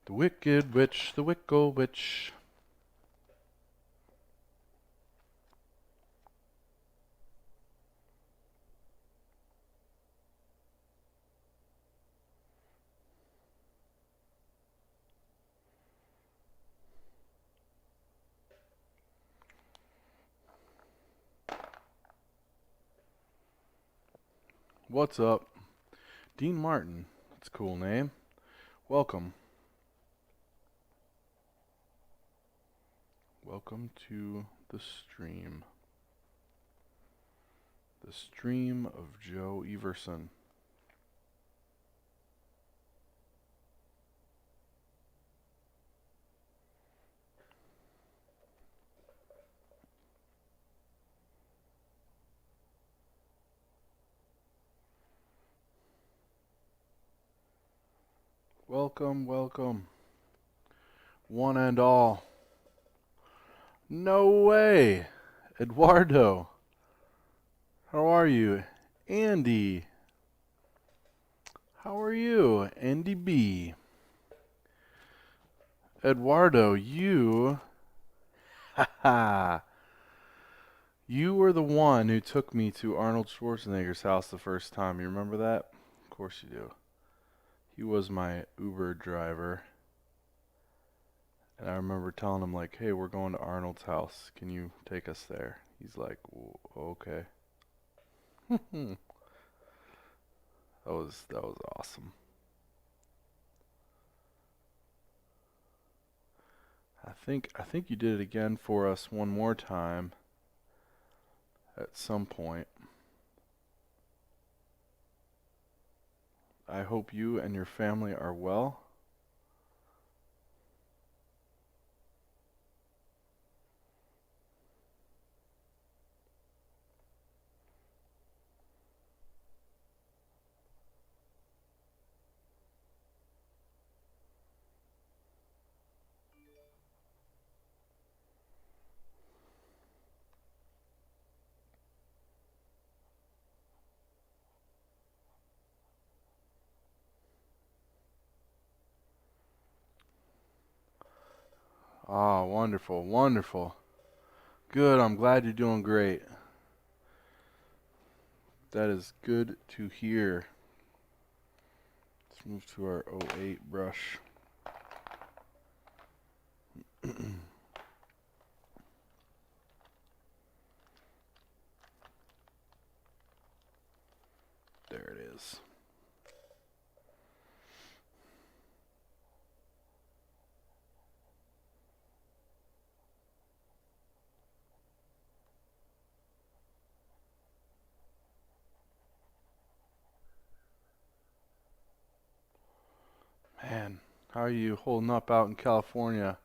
The Wicked Witch, the Wickle Witch. What's up? Dean Martin. That's a cool name. Welcome. Welcome to the stream. The stream of Joe Everson. Welcome, welcome. One and all. No way! Eduardo. How are you? Andy. How are you? Andy B. Eduardo, you... Haha. You were the one who took me to Arnold Schwarzenegger's house the first time. You remember that? Of course you do. He was my Uber driver. And I remember telling him, like, hey, we're going to Arnold's house. Can you take us there? He's like, okay. That was awesome. I think you did it again for us one more time at some point. I hope you and your family are well. Ah, wonderful, wonderful. Good, I'm glad you're doing great. That is good to hear. Let's move to our '08 brush. There it is. Man, how are you holding up out in California?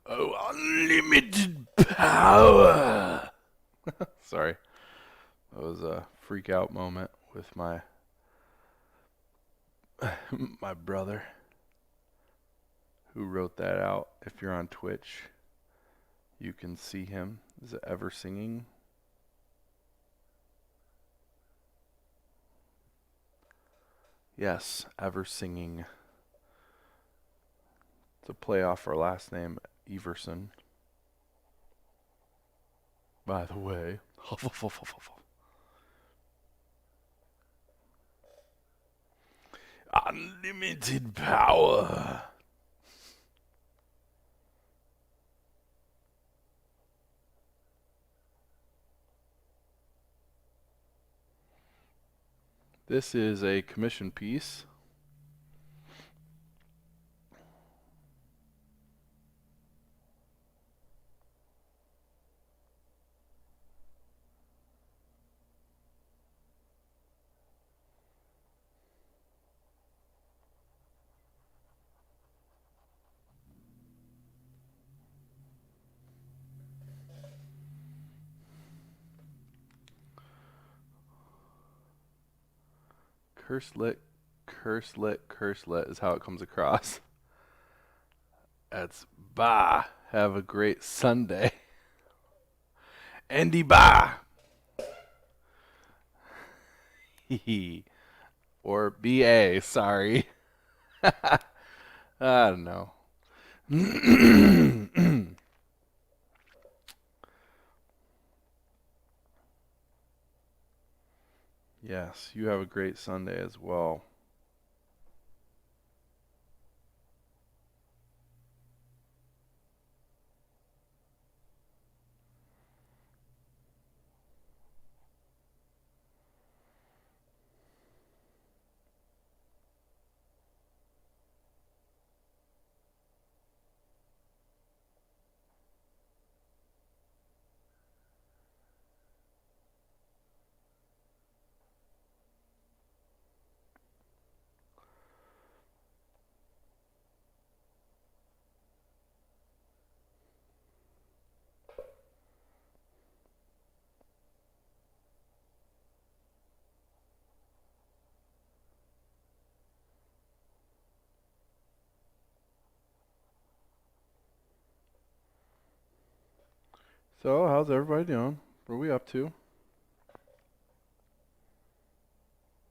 Oh, unlimited power! Sorry. That was a freak out moment with my my brother who wrote that out. If you're on Twitch, you can see him. Is it ever singing? Yes, ever singing. To play off our last name, Everson. By the way. Unlimited power. This is a commission piece. Curse lit is how it comes across. That's bah. Have a great Sunday. Andy bah. Or BA, sorry. I don't know. Yes, you have a great Sunday as well. So, how's everybody doing? What are we up to?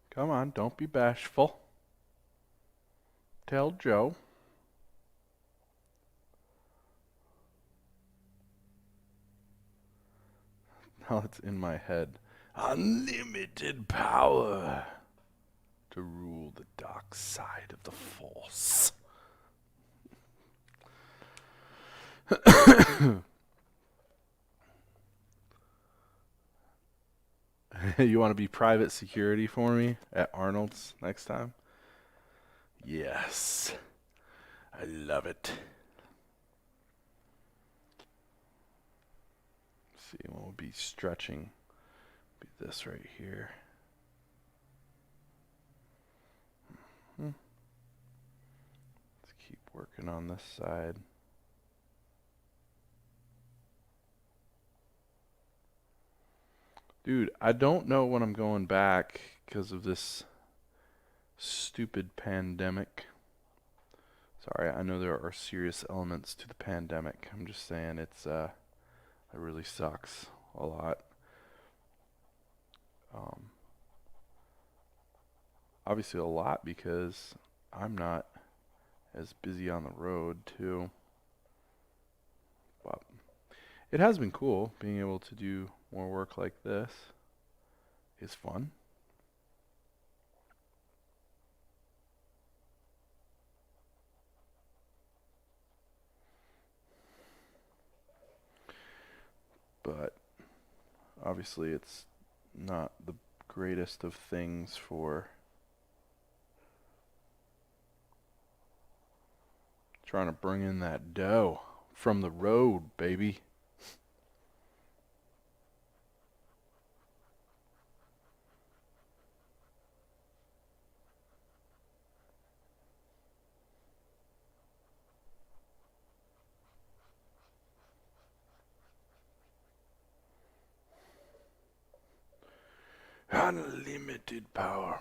Come on, don't be bashful. Tell Joe. Now it's in my head. Unlimited power to rule the dark side of the Force. You want to be private security for me at Arnold's next time? Yes. I love it. Let's see, what would be stretching? Be this right here. Let's keep working on this side. Dude, I don't know when I'm going back because of this stupid pandemic. Sorry, I know there are serious elements to the pandemic. I'm just saying it really sucks a lot. Um, Obviously a lot because I'm not as busy on the road too. But it has been cool being able to do more work like this. It's fun. But obviously it's not the greatest of things for trying to bring in that dough from the road, baby. Unlimited power.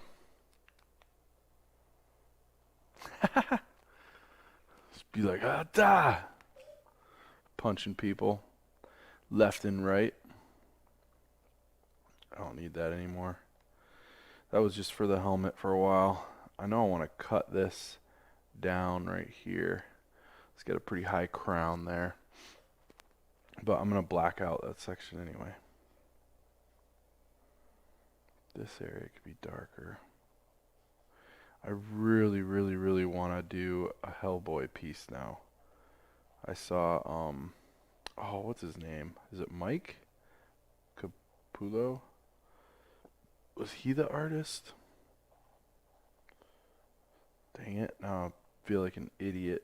Just be like, ah, da! Punching people left and right. I don't need that anymore. That was just for the helmet for a while. I know I want to cut this down right here. Let's get a pretty high crown there. But I'm going to black out that section anyway. This area could be darker. I really, really, really want to do a Hellboy piece now. I saw, oh, what's his name? Is it Mike Capullo? Was he the artist? Dang it, now I feel like an idiot.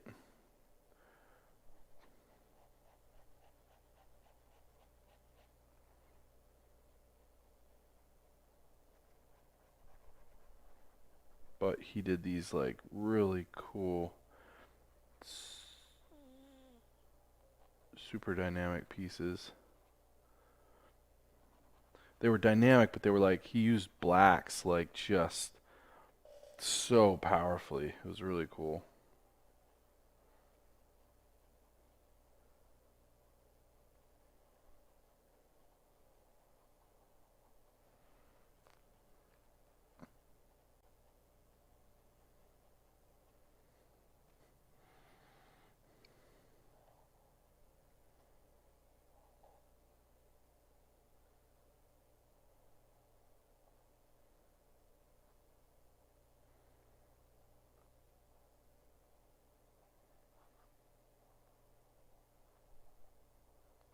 But he did these like really cool, super dynamic pieces. They were dynamic, but they were like, he used blacks like just so powerfully. It was really cool.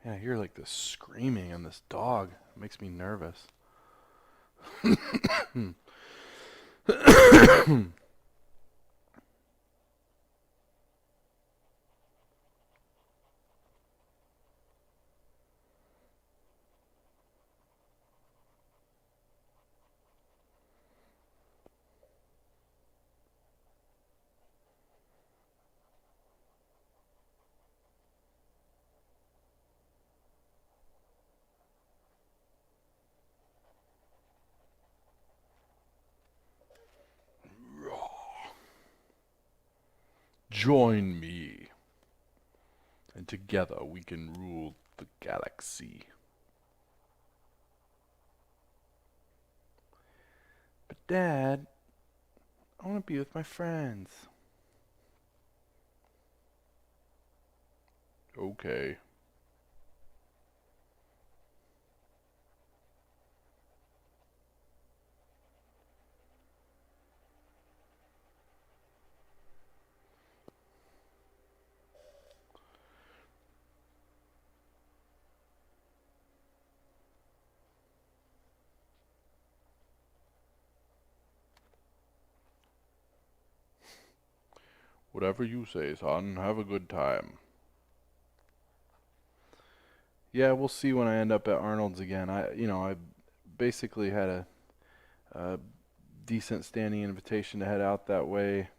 Yeah, I hear like this screaming and this dog. It makes me nervous. Join me, and together we can rule the galaxy. But Dad, I want to be with my friends. Okay. Whatever you say, son. Have a good time. Yeah, we'll see when I end up at Arnold's again. I basically had a decent standing invitation to head out that way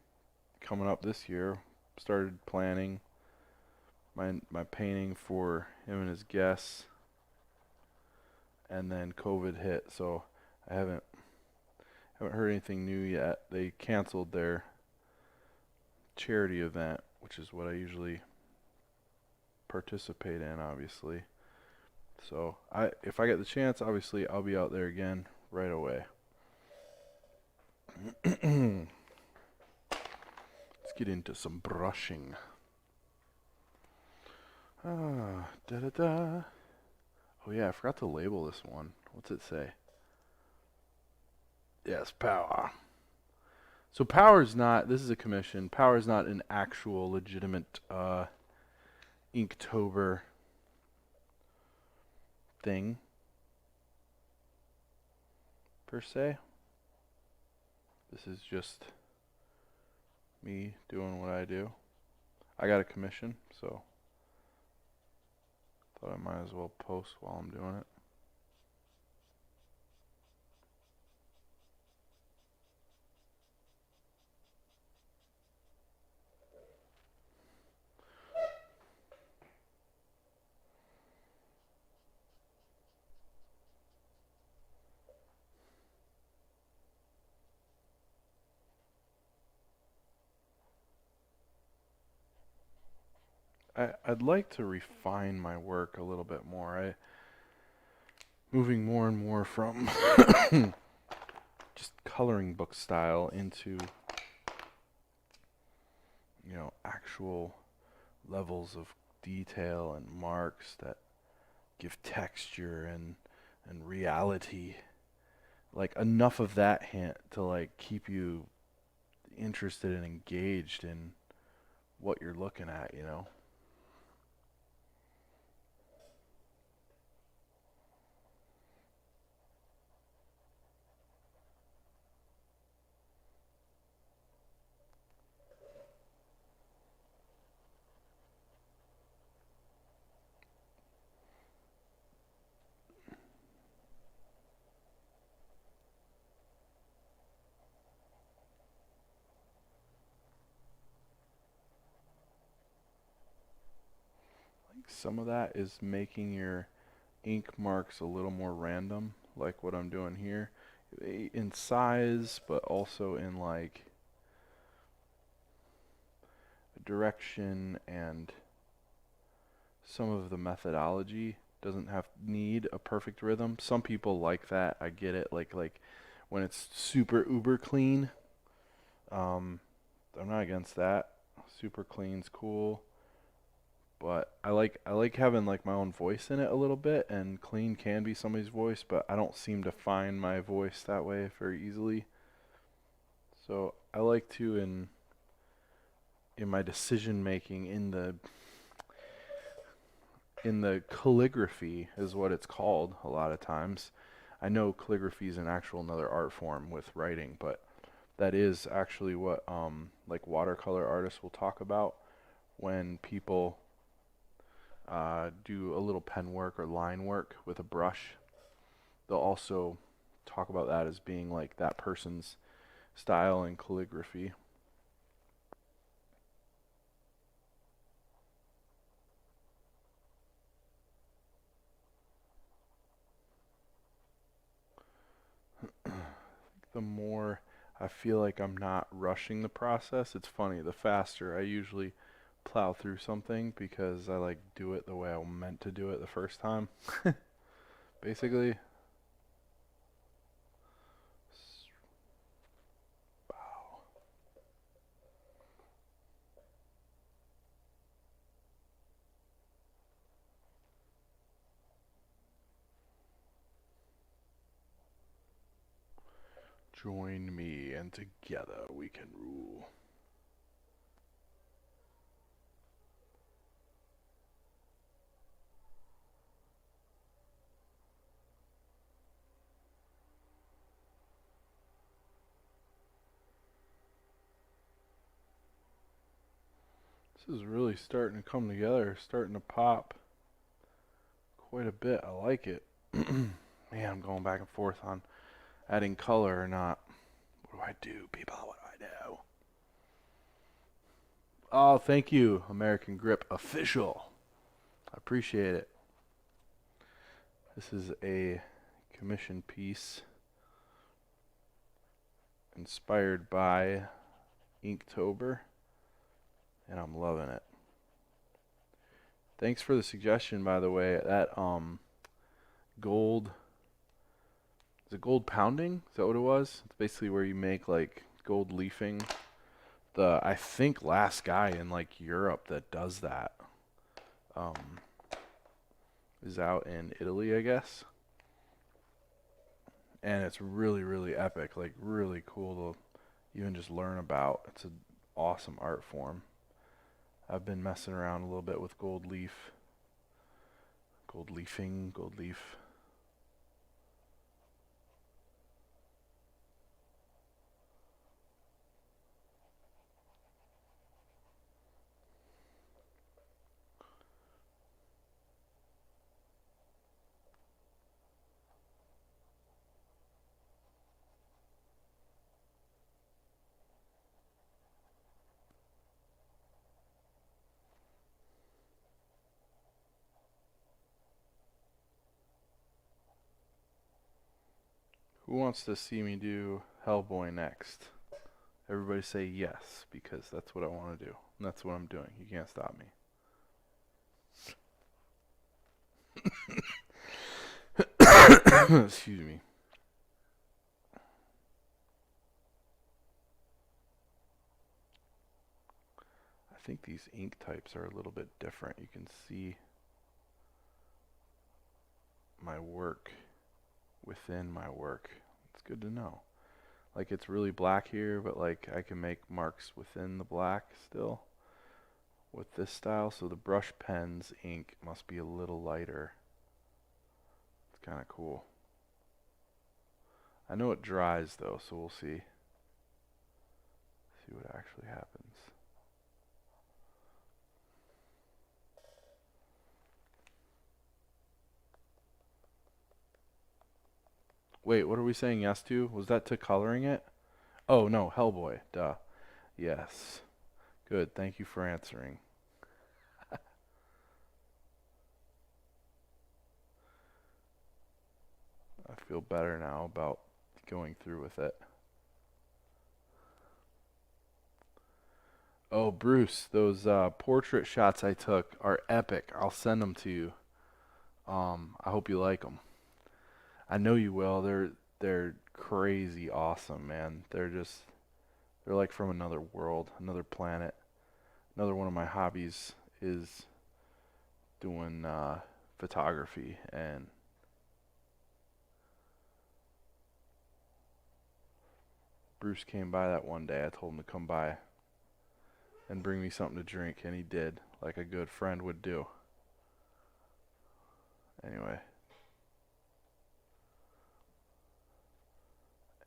coming up this year. Started planning my painting for him and his guests, and then COVID hit, so I haven't heard anything new yet. They canceled their charity event, which is what I usually participate in, obviously. So if I get the chance, obviously I'll be out there again right away. Let's get into some brushing. Da da da. Oh yeah, I forgot to label this one. What's it say? Yes, power. So power's not, this is a commission. Power's not an actual legitimate Inktober thing per se. This is just me doing what I do. I got a commission, so thought I might as well post while I'm doing it. I'd like to refine my work a little bit more. Moving more and more from just coloring book style into, actual levels of detail and marks that give texture and reality. Like enough of that hint to like keep you interested and engaged in what you're looking at. Some of that is making your ink marks a little more random, like what I'm doing here, in size, but also in like direction, and some of the methodology doesn't need a perfect rhythm. Some people like that. I get it. Like when it's super uber clean. I'm not against that. Super clean's cool. But I like having like my own voice in it a little bit, and clean can be somebody's voice, but I don't seem to find my voice that way very easily. So I like to in my decision making in the calligraphy is what it's called a lot of times. I know calligraphy is an actual another art form with writing, but that is actually what like watercolor artists will talk about when people do a little pen work or line work with a brush. They'll also talk about that as being like that person's style in calligraphy. The more I feel like I'm not rushing the process, it's funny, the faster I usually plow through something because I like do it the way I meant to do it the first time. Basically, wow. Join me and together we can rule. This is really starting to come together, starting to pop quite a bit. I like it. Man, I'm going back and forth on adding color or not. What do I do, people? What do I do? Oh, thank you, American Grip Official. I appreciate it. This is a commission piece inspired by Inktober, and I'm loving it. Thanks for the suggestion, by the way. That gold, is it gold pounding? Is that what it was? It's basically where you make like gold leafing. I think last guy in like Europe that does that um, is out in Italy, I guess. And it's really, really epic. Like really cool to even just learn about. It's an awesome art form. I've been messing around a little bit with gold leaf, gold leafing, gold leaf. Who wants to see me do Hellboy next? Everybody say yes, because that's what I want to do. And that's what I'm doing. You can't stop me. Excuse me. I think these ink types are a little bit different. You can see my work within my work. It's good to know. Like it's really black here, but like I can make marks within the black still with this style. So the brush pen's ink must be a little lighter. It's kind of cool. I know it dries though, so we'll see. See what actually happens. Wait, what are we saying yes to? Was that to coloring it? Oh no, Hellboy. Duh. Yes. Good. Thank you for answering. I feel better now about going through with it. Oh, Bruce, those portrait shots I took are epic. I'll send them to you. I hope you like them. I know you will. They're crazy awesome, man. They're like from another world, another planet. Another one of my hobbies is doing photography, and Bruce came by that one day. I told him to come by and bring me something to drink, and he did, like a good friend would do. Anyway.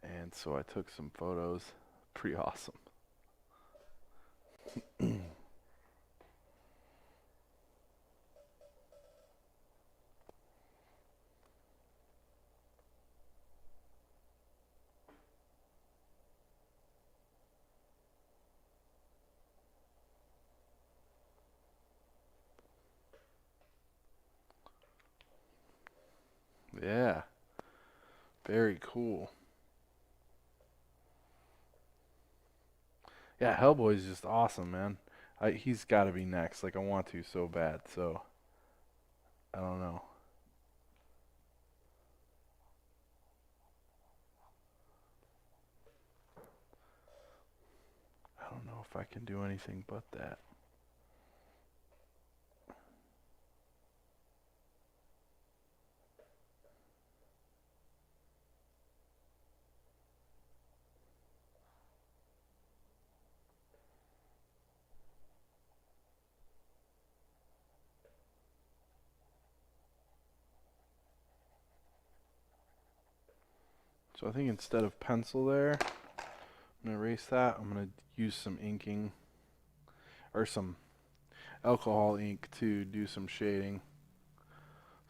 And so I took some photos. Pretty awesome. Yeah. Very cool. Yeah, Hellboy's just awesome, man. He's got to be next. Like, I want to so bad, so I don't know. I don't know if I can do anything but that. So I think instead of pencil there, I'm going to erase that. I'm going to use some inking or some alcohol ink to do some shading.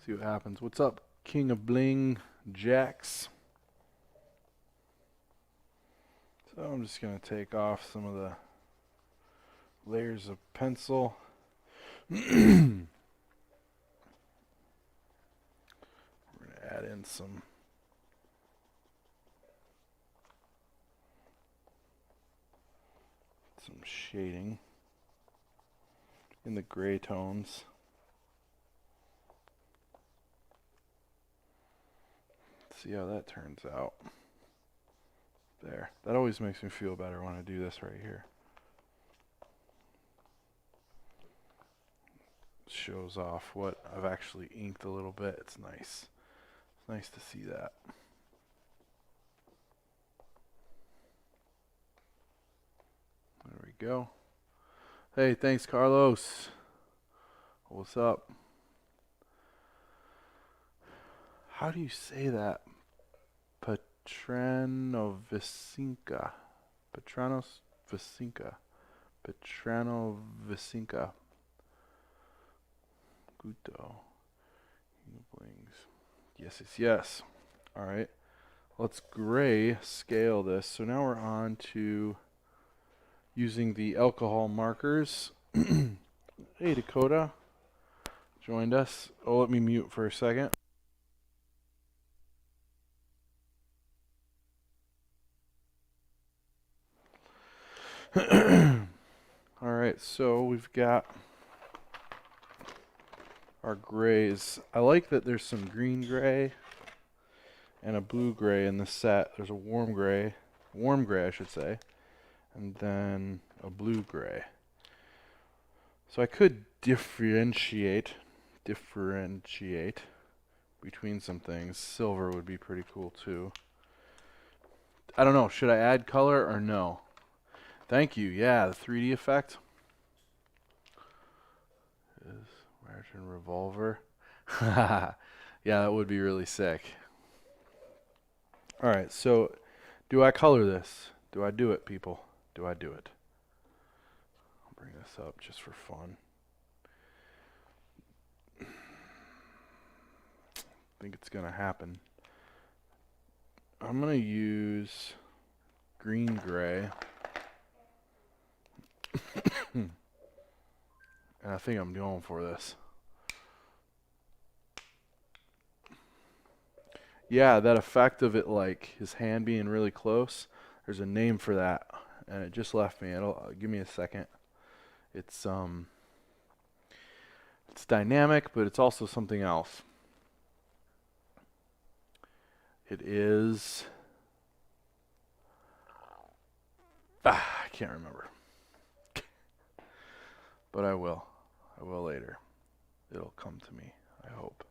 See what happens. What's up, King of Bling Jax? So I'm just going to take off some of the layers of pencil. We're going to add in some shading in the gray tones. See how that turns out. There. That always makes me feel better when I do this right here. Shows off what I've actually inked a little bit. It's nice. It's nice to see that. There we go. Hey, thanks, Carlos. What's up? How do you say that? Petranovicinka. Petranovicinka. Petranovicinka. Guto. Blings. Yes, yes, yes. All right. Let's gray scale this. So now we're on to using the alcohol markers. Hey, Dakota. Joined us. Oh, let me mute for a second. All right, so we've got our grays. I like that there's some green gray and a blue gray in the set. There's a warm gray I should say, and then a blue gray. So I could differentiate between some things. Silver would be pretty cool too. I don't know, should I add color or no? Thank you. Yeah, the 3D effect is American Revolver. Yeah, that would be really sick. All right, so do I color this? Do I do it, people? Do I do it? I'll bring this up just for fun. I think it's going to happen. I'm going to use green gray. And I think I'm going for this. Yeah, that effect of it, like his hand being really close. There's a name for that, and it just left me. It'll give me a second. It's dynamic, but it's also something else. It is. I can't remember. But I will. I will later. It'll come to me, I hope.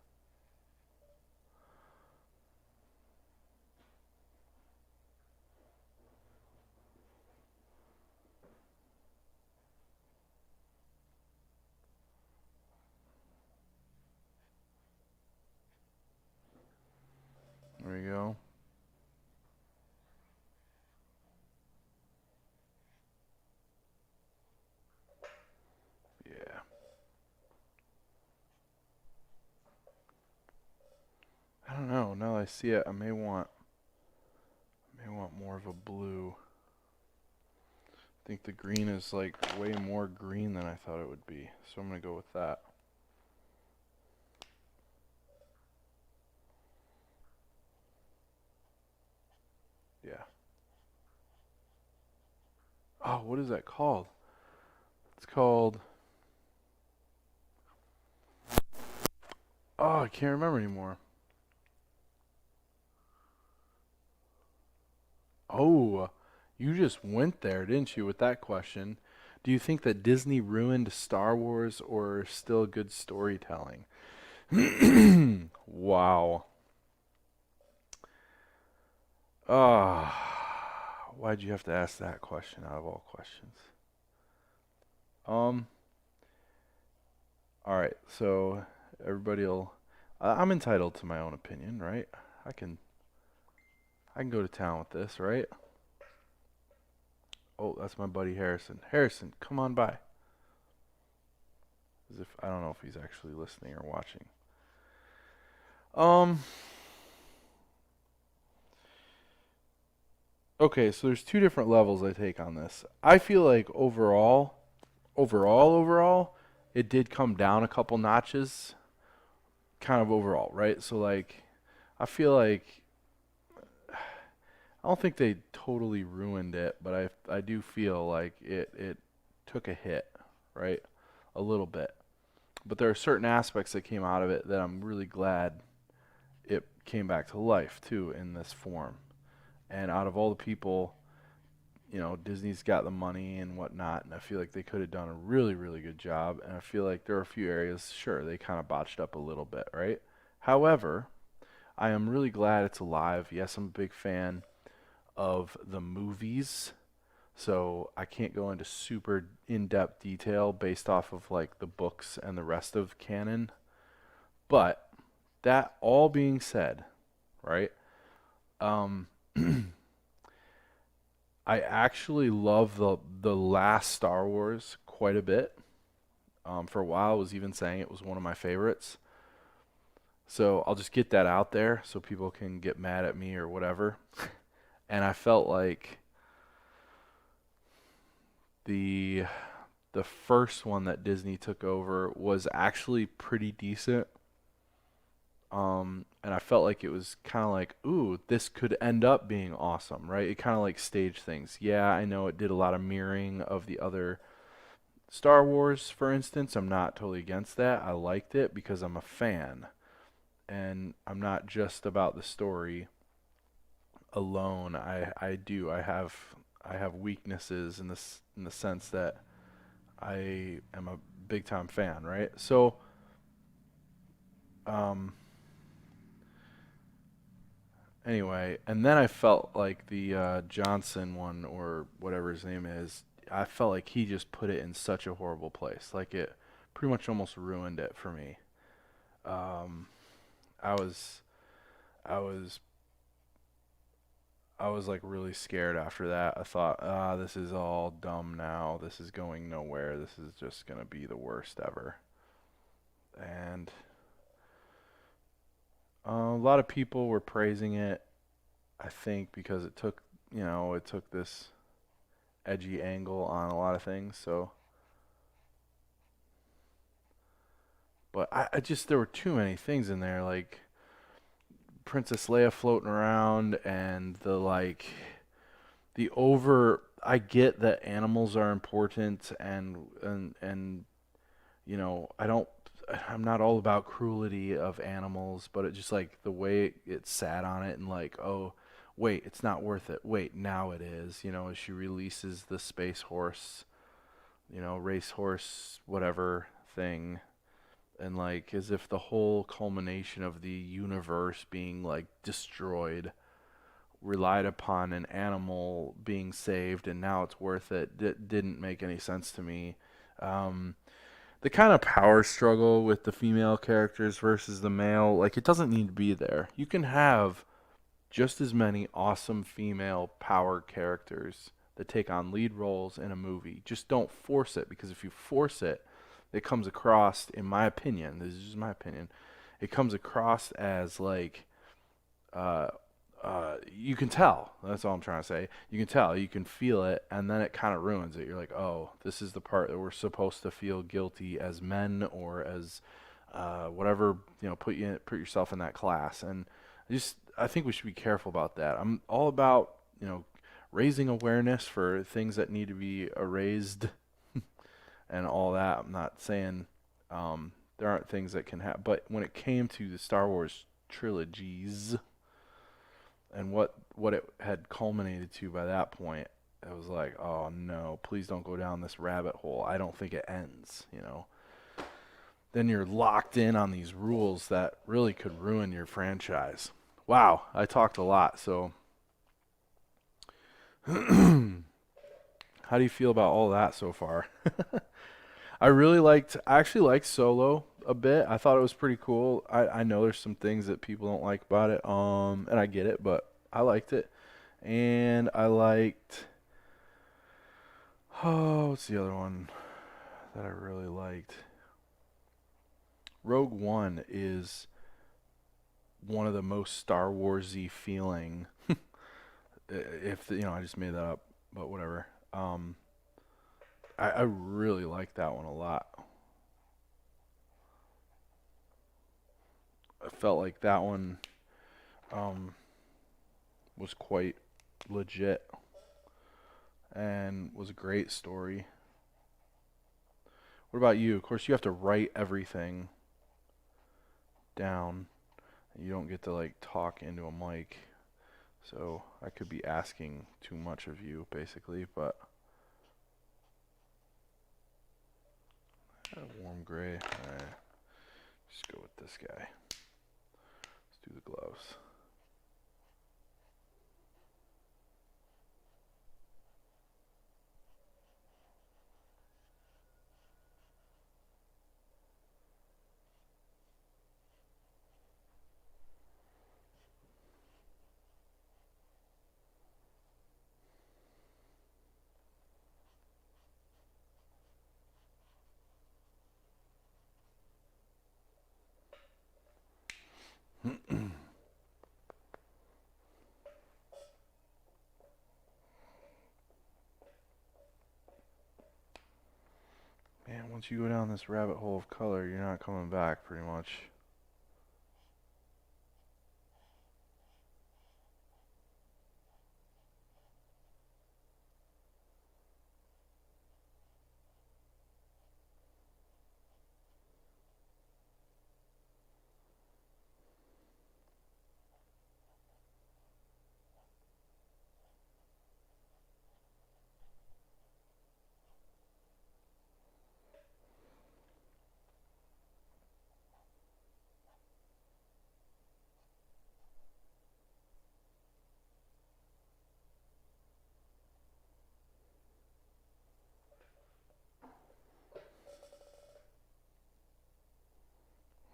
I see it, I may want more of a blue. I think the green is like way more green than I thought it would be. So I'm going to go with that. Yeah. Oh, what is that called? It's called... Oh, I can't remember anymore. Oh, you just went there, didn't you, with that question? Do you think that Disney ruined Star Wars or still good storytelling? Wow. Why'd you have to ask that question out of all questions? Um, all right, so everybody'll I'm entitled to my own opinion, right? I can I can go to town with this, right? Oh, that's my buddy Harrison. Harrison, come on by. As if I don't know if he's actually listening or watching. Um, okay, so there's two different levels I take on this. I feel like overall, it did come down a couple notches, kind of overall, right? So like, I feel like I don't think they totally ruined it, but I do feel like it took a hit, right? A little bit. But there are certain aspects that came out of it that I'm really glad it came back to life too in this form. And out of all the people, Disney's got the money and whatnot, and I feel like they could have done a really, really good job. And I feel like there are a few areas, sure, they kind of botched up a little bit, right? However, I am really glad it's alive. Yes, I'm a big fan of the movies, so I can't go into super in-depth detail based off of like the books and the rest of canon. But that all being said, right? Um, I actually love the last Star Wars quite a bit. For a while, I was even saying it was one of my favorites. So I'll just get that out there so people can get mad at me or whatever. And I felt like the the first one that Disney took over was actually pretty decent. And I felt like it was kind of like, ooh, this could end up being awesome, right? It kind of like staged things. Yeah, I know it did a lot of mirroring of the other Star Wars, for instance. I'm not totally against that. I liked it because I'm a fan, and I'm not just about the story alone. I have weaknesses in the sense that I am a big time fan, right? So, um, anyway, and then I felt like the Johnson one or whatever his name is, I felt like he just put it in such a horrible place. Like it pretty much almost ruined it for me. Um, I was I was I was like really scared after that. I thought, this is all dumb now. This is going nowhere. This is just gonna be the worst ever. And a lot of people were praising it. I think because it took this edgy angle on a lot of things. So, but I just there were too many things in there, like Princess Leia floating around and the like the over. I get that animals are important and I don't. I'm not all about cruelty of animals, but it just like the way it sat on it and like, oh, wait, it's not worth it. Wait, now it is. As she releases the space horse, racehorse, whatever thing, and like as if the whole culmination of the universe being like destroyed relied upon an animal being saved, and now it's worth it. Didn't make any sense to me. Um, the kind of power struggle with the female characters versus the male, like it doesn't need to be there. You can have just as many awesome female power characters that take on lead roles in a movie. Just don't force it, because if you force it, it comes across, in my opinion, this is just my opinion, it comes across as like uh, you can tell. That's all I'm trying to say. You can tell. You can feel it, and then it kind of ruins it. You're like, oh, this is the part that we're supposed to feel guilty as men or as whatever, put yourself in that class. And I think we should be careful about that. I'm all about raising awareness for things that need to be erased and all that. I'm not saying there aren't things that can happen, but when it came to the Star Wars trilogies and what it had culminated to by that point, it was like, oh no, please don't go down this rabbit hole. I don't think it ends. Then you're locked in on these rules that really could ruin your franchise. Wow, I talked a lot, so how do you feel about all that so far? I actually liked Solo a bit. I thought it was pretty cool. I know there's some things that people don't like about it, and I get it, but I liked it. And I liked, what's the other one that I really liked? Rogue One is one of the most Star Warsy feeling, I just made that up, but whatever. I really like that one a lot. I felt like that one was quite legit and was a great story. What about you? Of course, you have to write everything down. You don't get to like talk into a mic. So I could be asking too much of you, basically, but warm gray. All right, just go with this guy. Let's do the gloves. Man, once you go down this rabbit hole of color, you're not coming back, pretty much.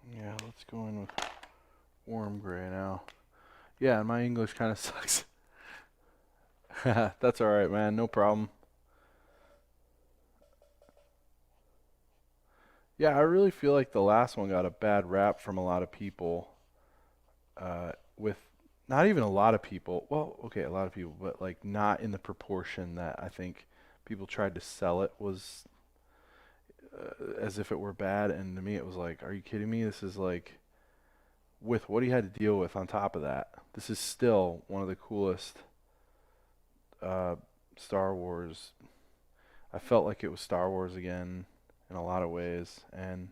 Yeah, let's go in with warm gray now. Yeah, my English kind of sucks. That's all right, man. No problem. Yeah, I really feel like the last one got a bad rap from a lot of people. With not even a lot of people. Well, okay, a lot of people, but like not in the proportion that I think people tried to sell it was as if it were bad. And to me, it was like, are you kidding me? This is like with what he had to deal with on top of that. This is still one of the coolest uh, Star Wars. I felt like it was Star Wars again in a lot of ways, and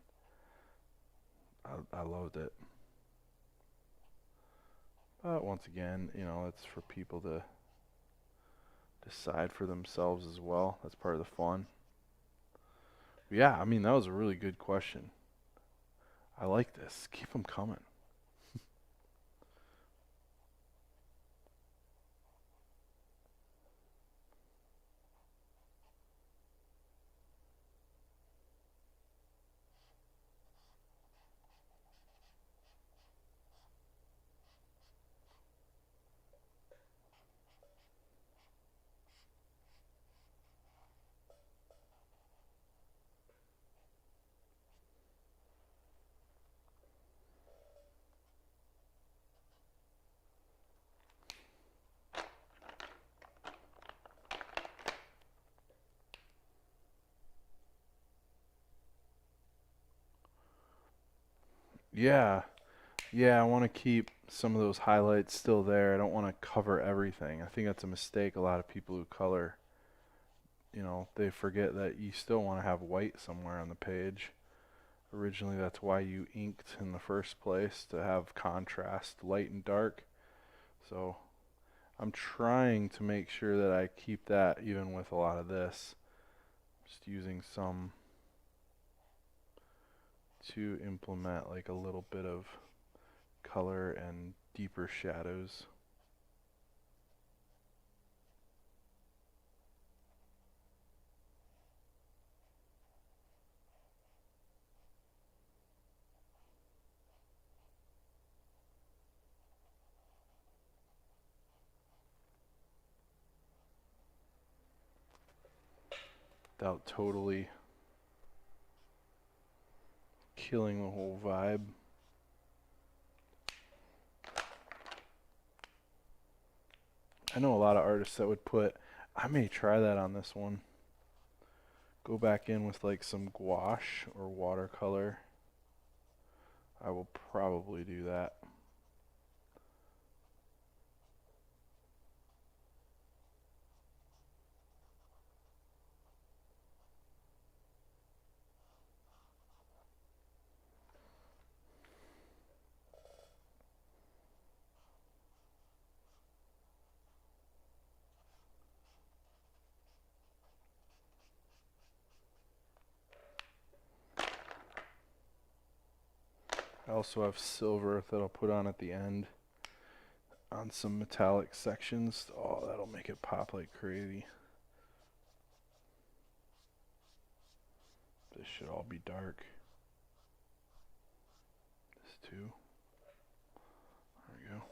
I loved it. But once again, it's for people to decide for themselves as well. That's part of the fun. But yeah, I mean, that was a really good question. I like this. Keep them coming. Yeah, yeah, I want to keep some of those highlights still there. I don't want to cover everything. I think that's a mistake a lot of people who color, they forget that you still want to have white somewhere on the page. Originally, that's why you inked in the first place, to have contrast, light and dark. So I'm trying to make sure that I keep that even with a lot of this. Just using some to implement like a little bit of color and deeper shadows. Without totally killing the whole vibe. I know a lot of artists that would put, I may try that on this one. Go back in with like some gouache or watercolor. I will probably do that. I also have silver that I'll put on at the end on some metallic sections. Oh, that'll make it pop like crazy. This should all be dark. This too. There we go.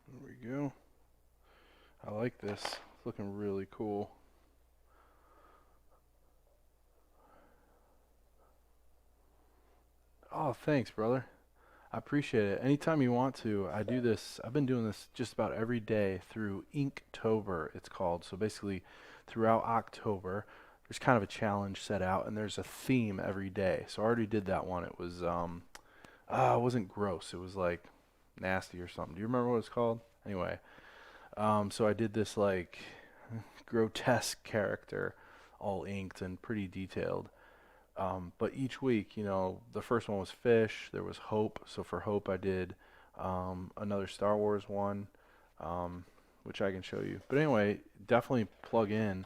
There we go. I like this. It's looking really cool. Oh, thanks, brother. I appreciate it. Anytime you want to, I do this. I've been doing this just about every day through Inktober, it's called. So basically, throughout October, there's kind of a challenge set out, and there's a theme every day. So I already did that one. It was, it wasn't gross. It was like nasty or something. Do you remember what it's called? Anyway, so I did this like grotesque character, all inked and pretty detailed. But each week, the first one was fish. There was hope. So for hope, I did another Star Wars one, which I can show you. But anyway, definitely plug in.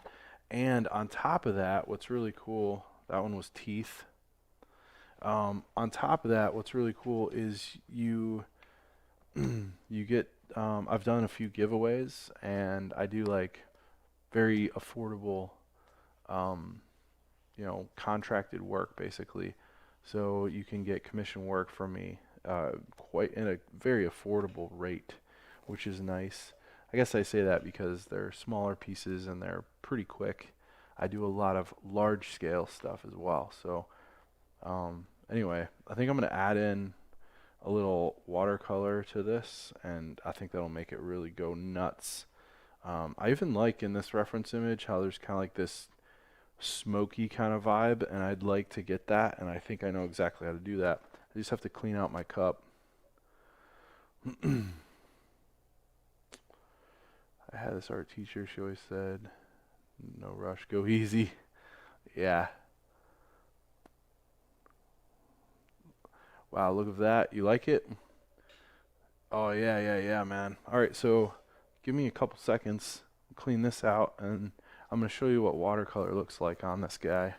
And on top of that, what's really cool, that one was teeth. On top of that, what's really cool is you get. I've done a few giveaways, and I do like very affordable. Um, contracted work basically. So you can get commission work from me quite in a very affordable rate, which is nice. I guess I say that because they're smaller pieces and they're pretty quick. I do a lot of large scale stuff as well. So anyway, I think I'm going to add in a little watercolor to this, and I think that'll make it really go nuts. I even like in this reference image how there's kind of like this smoky kind of vibe, and I'd like to get that, and I think I know exactly how to do that. I just have to clean out my cup. I had this art teacher, she always said, no rush, go easy. Yeah. Wow, look at that. You like it? Oh, yeah, yeah, yeah, man. All right, so give me a couple seconds, clean this out, and I'm going to show you what watercolor looks like on this guy.